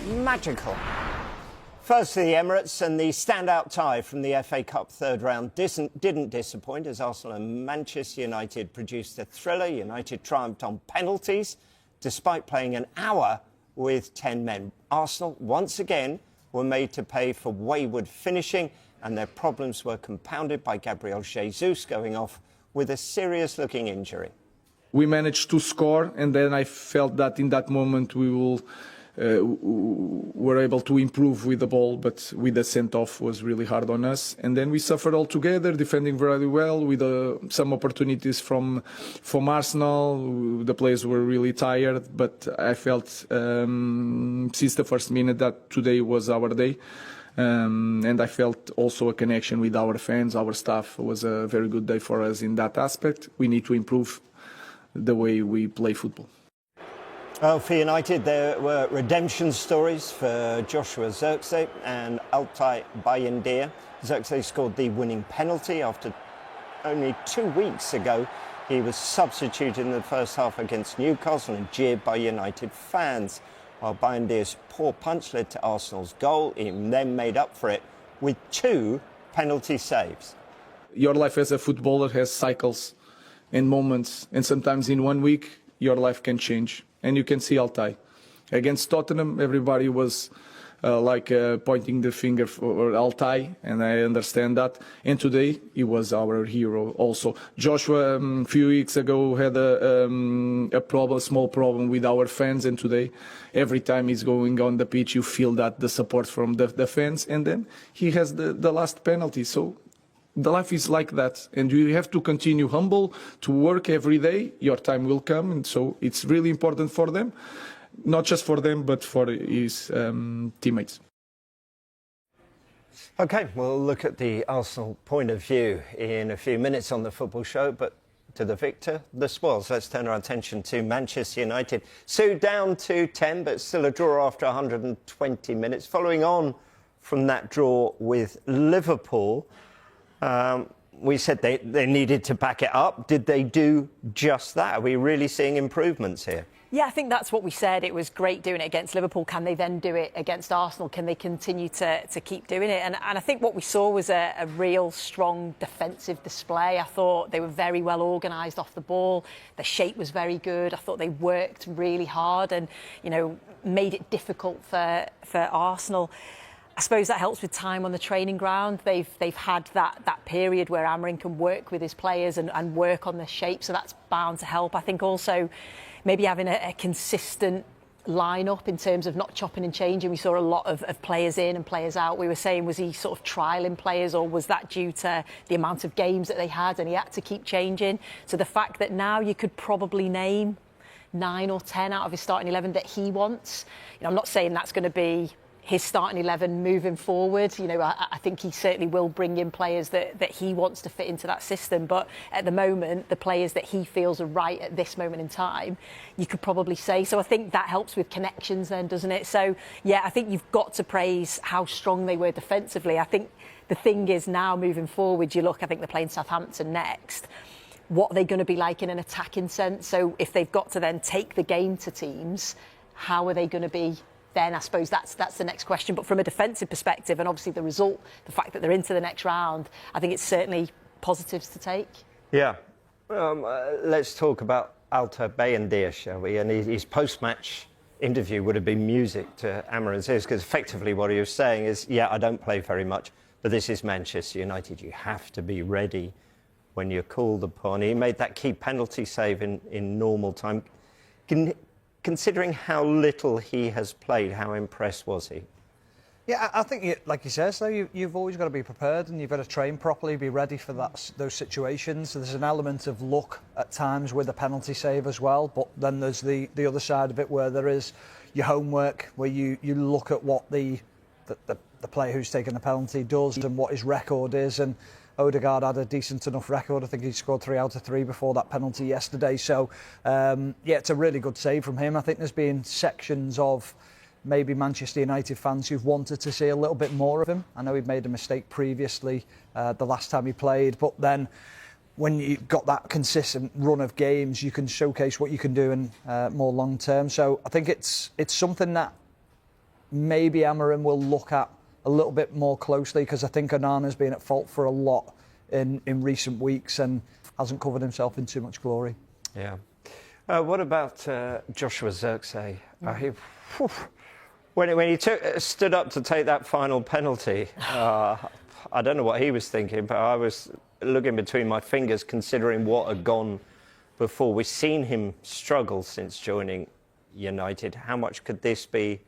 magical. First to the Emirates, and the standout tie from the FA Cup third round didn't disappoint as Arsenal and Manchester United produced a thriller. United triumphed on penalties despite playing an hour with 10 men. Arsenal once again were made to pay for wayward finishing, and their problems were compounded by Gabriel Jesus going off with a serious-looking injury. We managed to score, and then I felt that in that moment we were able to improve with the ball, but with the sent-off was really hard on us. And then we suffered altogether, defending very well with some opportunities from Arsenal. The players were really tired, but I felt since the first minute that today was our day. And I felt also a connection with our fans, our staff. It was a very good day for us in that aspect. We need to improve the way we play football. Well, for United, there were redemption stories for Joshua Zirkzee and Altay Bayındır. Zirkzee scored the winning penalty after only 2 weeks ago. He was substituted in the first half against Newcastle and jeered by United fans, while Bayındır's poor punch led to Arsenal's goal. He then made up for it with 2 penalty saves. Your life as a footballer has cycles and moments, and sometimes in 1 week your life can change. And you can see Altay. Against Tottenham, everybody was pointing the finger for Altay, and I understand that. And today, he was our hero also. Joshua, a few weeks ago, had a small problem with our fans, and today, every time he's going on the pitch, you feel that the support from the fans, and then he has the last penalty. So the life is like that, and you have to continue humble, to work every day. Your time will come, and so it's really important for them, not just for them, but for his teammates. OK, we'll look at the Arsenal point of view in a few minutes on the football show, but to the victor, the spoils. Let's turn our attention to Manchester United. So down to 10, but still a draw after 120 minutes. Following on from that draw with Liverpool, we said they needed to back it up. Did they do just that? Are we really seeing improvements here? Yeah, I think that's what we said. It was great doing it against Liverpool. Can they then do it against Arsenal? Can they continue to keep doing it? And I think what we saw was a real strong defensive display. I thought they were very well organised off the ball. The shape was very good. I thought they worked really hard and, made it difficult for Arsenal. I suppose that helps with time on the training ground. They've had that period where Amorim can work with his players and work on the shape, so that's bound to help. I think also maybe having a consistent line-up in terms of not chopping and changing. We saw a lot of players in and players out. We were saying, was he sort of trialling players, or was that due to the amount of games that they had and he had to keep changing? So the fact that now you could probably name 9 or 10 out of his starting 11 that he wants. I'm not saying that's going to be his starting 11 moving forward. I think he certainly will bring in players that he wants to fit into that system. But at the moment, the players that he feels are right at this moment in time, you could probably say. So I think that helps with connections then, doesn't it? So, yeah, I think you've got to praise how strong they were defensively. I think the thing is now moving forward, I think they're playing Southampton next. What are they going to be like in an attacking sense? So if they've got to then take the game to teams, how are they going to be then? I suppose that's the next question. But from a defensive perspective, and obviously the result, the fact that they're into the next round, I think it's certainly positives to take. Yeah. Let's talk about Altay Bayındır, shall we? And his post-match interview would have been music to Amorim's ears, because effectively what he was saying is, yeah, I don't play very much, but this is Manchester United. You have to be ready when you're called upon. He made that key penalty save in normal time. Considering how little he has played, how impressed was he? Yeah, I think, like you say, so you've always got to be prepared and you've got to train properly, be ready for those situations. So there's an element of luck at times with a penalty save as well, but then there's the other side of it where there is your homework, where you look at what the player who's taken the penalty does and what his record is. And Odegaard had a decent enough record. I think he scored 3 out of 3 before that penalty yesterday. So, yeah, it's a really good save from him. I think there's been sections of maybe Manchester United fans who've wanted to see a little bit more of him. I know he'd made a mistake previously the last time he played, but then when you've got that consistent run of games, you can showcase what you can do in more long term. So I think it's something that maybe Amorim will look at a little bit more closely, because I think Onana's been at fault for a lot in recent weeks and hasn't covered himself in too much glory. Yeah. What about Joshua Zirkzee? When he stood up to take that final penalty, I don't know what he was thinking, but I was looking between my fingers considering what had gone before. We've seen him struggle since joining United. How much could this be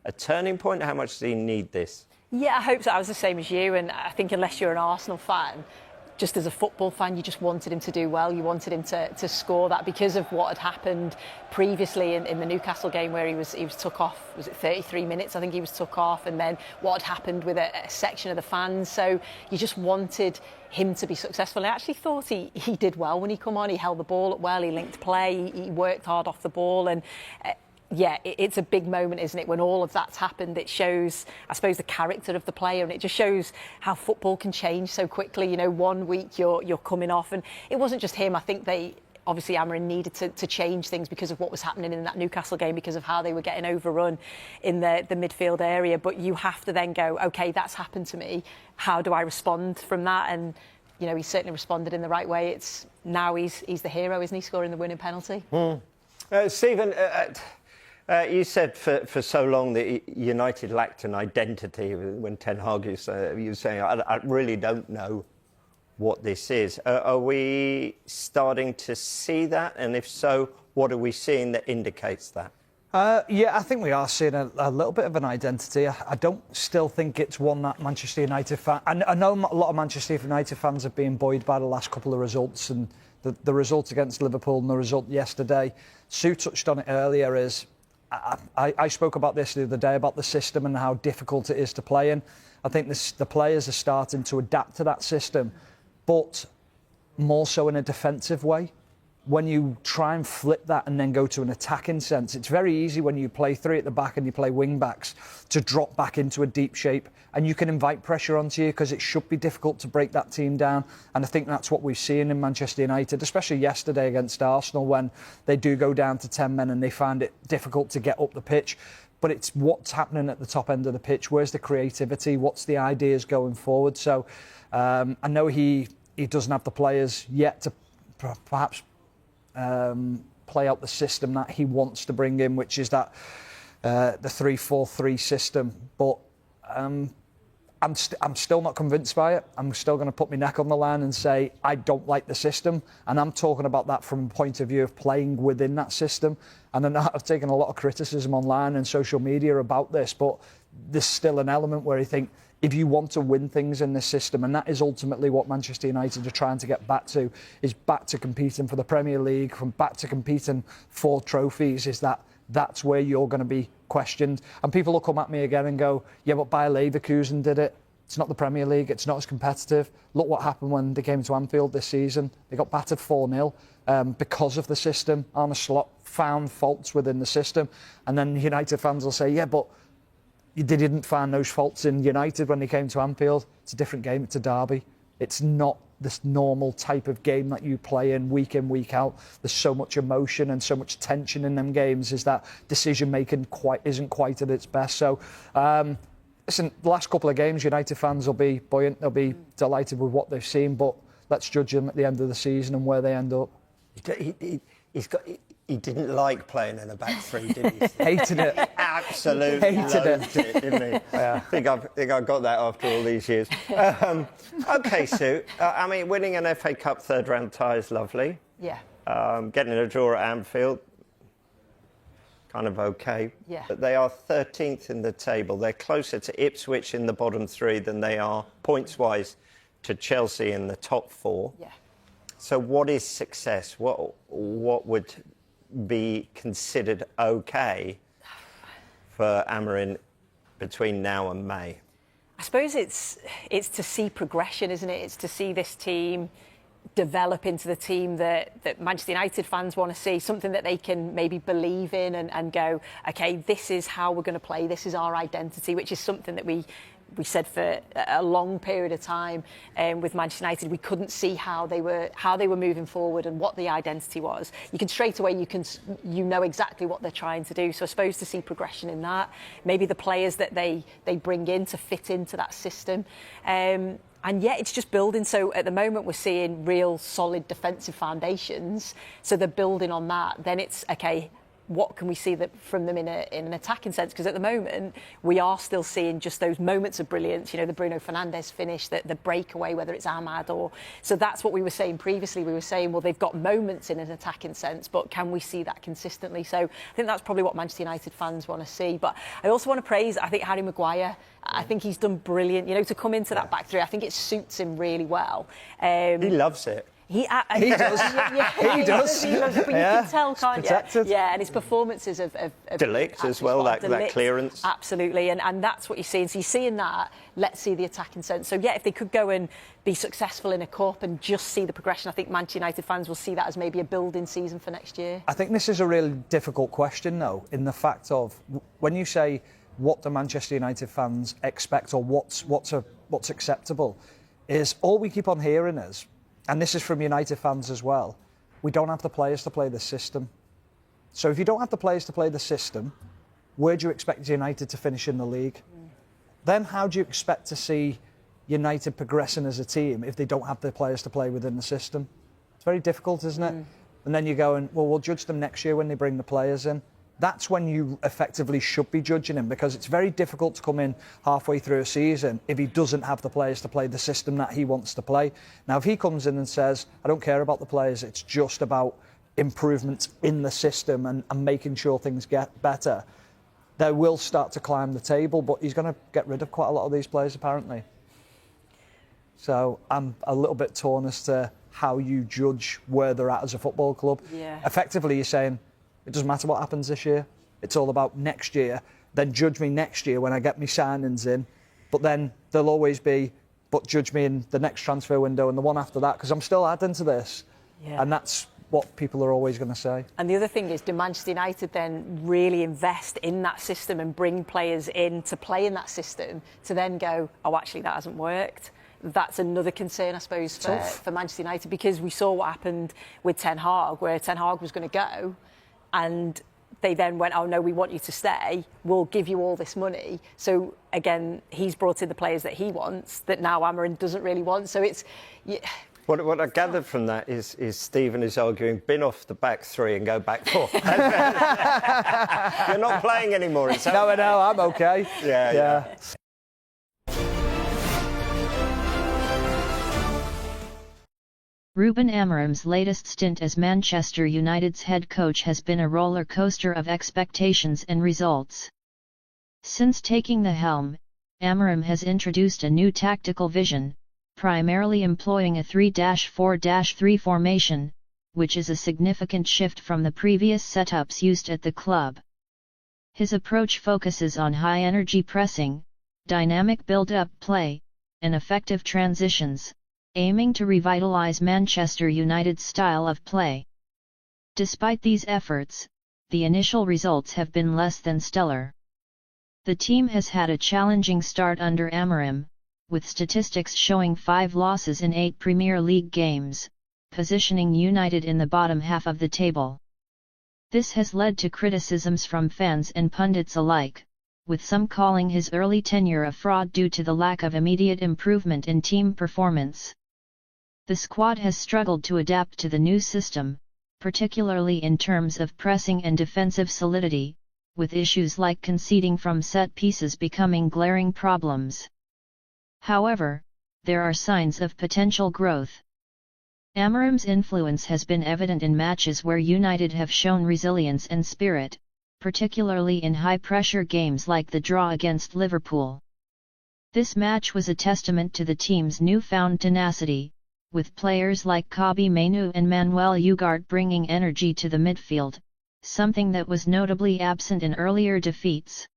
a turning point? How much does he need this? Yeah, I hope so. I was the same as you, and I think unless you're an Arsenal fan, just as a football fan, you just wanted him to do well. You wanted him to score that because of what had happened previously in the Newcastle game, where he was took off. Was it 33 minutes? I think he was took off, and then what had happened with a section of the fans. So you just wanted him to be successful. And I actually thought he did well when he come on. He held the ball up well. He linked play. He worked hard off the ball, and yeah, it's a big moment, isn't it? When all of that's happened, it shows, I suppose, the character of the player, and it just shows how football can change so quickly. You know, 1 week you're coming off, and it wasn't just him. I think obviously Amorim needed to change things because of what was happening in that Newcastle game, because of how they were getting overrun in the midfield area. But you have to then go, OK, that's happened to me. How do I respond from that? And, you know, he certainly responded in the right way. Now he's the hero, isn't he, scoring the winning penalty? Stephen, you said for so long that United lacked an identity. When Ten Hag you were saying, I really don't know what this is. Are we starting to see that? And if so, what are we seeing that indicates that? Yeah, I think we are seeing a little bit of an identity. I don't still think it's one that Manchester United fan. I know a lot of Manchester United fans have been buoyed by the last couple of results, and the result against Liverpool and the result yesterday. Sue touched on it earlier. I spoke about this the other day, about the system and how difficult it is to play in. I think the players are starting to adapt to that system, but more so in a defensive way. When you try and flip that and then go to an attacking sense, it's very easy when you play three at the back and you play wing backs to drop back into a deep shape, and you can invite pressure onto you because it should be difficult to break that team down. And I think that's what we've seen in Manchester United, especially yesterday against Arsenal, when they do go down to 10 men and they find it difficult to get up the pitch. But it's what's happening at the top end of the pitch. Where's the creativity? What's the ideas going forward? So I know he doesn't have the players yet to perhaps play out the system that he wants to bring in, which is that the 3-4-3 system. But I'm still not convinced by it. I'm still going to put my neck on the line and say I don't like the system, and I'm talking about that from a point of view of playing within that system. And I know I've taken a lot of criticism online and social media about this, but there's still an element where I think if you want to win things in this system, and that is ultimately what Manchester United are trying to get back to, is back to competing for the Premier League, from back to competing for trophies, is that's where you're going to be questioned. And people will come at me again and go, yeah, but Bayer Leverkusen did it. It's not the Premier League. It's not as competitive. Look what happened when they came to Anfield this season. They got battered 4-0 because of the system. Arne Slot found faults within the system. And then United fans will say, yeah, but they didn't find those faults in United when they came to Anfield. It's a different game. It's a derby. It's not this normal type of game that you play in, week out. There's so much emotion and so much tension in them games, is that decision making isn't quite at its best. So listen, the last couple of games, United fans will be buoyant. They'll be delighted with what they've seen, but let's judge them at the end of the season and where they end up. He didn't like playing in a back three, did he? Hated it. He absolutely hated it, didn't he? Yeah. I think I got that after all these years. OK, Sue. I mean, winning an FA Cup third-round tie is lovely. Yeah. Getting a draw at Anfield, kind of OK. Yeah. But they are 13th in the table. They're closer to Ipswich in the bottom three than they are, points-wise, to Chelsea in the top four. Yeah. So what is success? What would be considered OK for Amorim between now and May? I suppose it's to see progression, isn't it? It's to see this team develop into the team that Manchester United fans want to see, something that they can maybe believe in and go, okay, this is how we're going to play, this is our identity, which is something that we said for a long period of time with Manchester United. We couldn't see how they were moving forward and what the identity was. You can straight away, you know exactly what they're trying to do. So I suppose to see progression in that, maybe the players that they bring in to fit into that system. And yeah, it's just building. So at the moment, we're seeing real solid defensive foundations. So they're building on that. Then it's, okay, what can we see from them in an attacking sense? Because at the moment, we are still seeing just those moments of brilliance, you know, the Bruno Fernandes finish, the breakaway, whether it's Ahmad or... So that's what we were saying previously. We were saying, well, they've got moments in an attacking sense, but can we see that consistently? So I think that's probably what Manchester United fans want to see. But I also want to praise, I think, Harry Maguire. I think he's done brilliant, you know, to come into that back three. I think it suits him really well. He loves it. He does. He does. He loves it, but you can tell, can't protected. you? Yeah, and his performances of Delict as well, that clearance. Absolutely, and that's what you're seeing. So you're seeing that. Let's see the attacking sense. So yeah, if they could go and be successful in a cup and just see the progression, I think Manchester United fans will see that as maybe a building season for next year. I think this is a really difficult question, though, in the fact of when you say what do Manchester United fans expect or what's acceptable, is all we keep on hearing is, and this is from United fans as well, we don't have the players to play the system. So if you don't have the players to play the system, where do you expect United to finish in the league? Then how do you expect to see United progressing as a team if they don't have the players to play within the system? It's very difficult, isn't it? And then you're going, well, we'll judge them next year when they bring the players in. That's when you effectively should be judging him, because it's very difficult to come in halfway through a season if he doesn't have the players to play the system that he wants to play. Now, if he comes in and says, I don't care about the players, it's just about improvements in the system and making sure things get better, they will start to climb the table, but he's going to get rid of quite a lot of these players, apparently. So I'm a little bit torn as to how you judge where they're at as a football club. Yeah. Effectively, you're saying, it doesn't matter what happens this year. It's all about next year. Then judge me next year when I get my signings in. But then there'll always be, but judge me in the next transfer window and the one after that, because I'm still adding to this. Yeah. And that's what people are always going to say. And the other thing is, do Manchester United then really invest in that system and bring players in to play in that system to then go, oh, actually, that hasn't worked? That's another concern, I suppose, for Manchester United, because we saw what happened with Ten Hag, where Ten Hag was going to go, and they then went, oh, no, we want you to stay. We'll give you all this money. So, again, he's brought in the players that he wants that now Amorim doesn't really want. So it's... Yeah. What I gathered from that is Stephen is arguing, bin off the back three and go back four. You're not playing anymore, is that? No, I'm okay. Yeah. Ruben Amorim's latest stint as Manchester United's head coach has been a roller coaster of expectations and results. Since taking the helm, Amorim has introduced a new tactical vision, primarily employing a 3-4-3 formation, which is a significant shift from the previous setups used at the club. His approach focuses on high-energy pressing, dynamic build-up play, and effective transitions, aiming to revitalize Manchester United's style of play. Despite these efforts, the initial results have been less than stellar. The team has had a challenging start under Amorim, with statistics showing 5 losses in 8 Premier League games, positioning United in the bottom half of the table. This has led to criticisms from fans and pundits alike, with some calling his early tenure a fraud due to the lack of immediate improvement in team performance. The squad has struggled to adapt to the new system, particularly in terms of pressing and defensive solidity, with issues like conceding from set pieces becoming glaring problems. However, there are signs of potential growth. Amorim's influence has been evident in matches where United have shown resilience and spirit, particularly in high-pressure games like the draw against Liverpool. This match was a testament to the team's newfound tenacity, with players like Kobbie Mainoo and Manuel Ugarte bringing energy to the midfield, something that was notably absent in earlier defeats.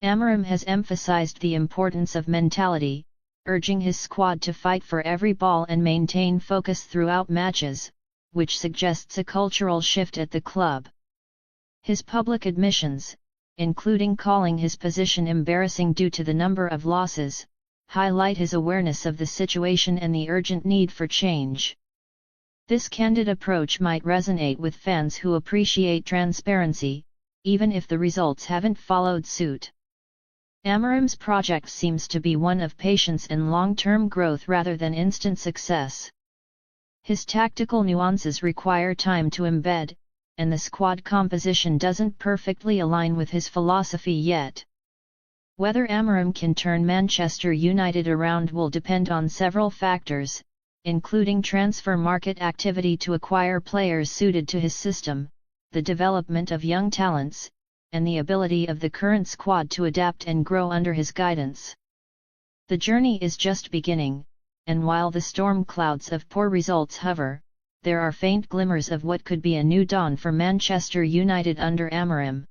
Amorim has emphasized the importance of mentality, urging his squad to fight for every ball and maintain focus throughout matches, which suggests a cultural shift at the club. His public admissions, including calling his position embarrassing due to the number of losses, highlight his awareness of the situation and the urgent need for change. This candid approach might resonate with fans who appreciate transparency, even if the results haven't followed suit. Amorim's project seems to be one of patience and long-term growth rather than instant success. His tactical nuances require time to embed, and the squad composition doesn't perfectly align with his philosophy yet. Whether Amorim can turn Manchester United around will depend on several factors, including transfer market activity to acquire players suited to his system, the development of young talents, and the ability of the current squad to adapt and grow under his guidance. The journey is just beginning, and while the storm clouds of poor results hover, there are faint glimmers of what could be a new dawn for Manchester United under Amorim.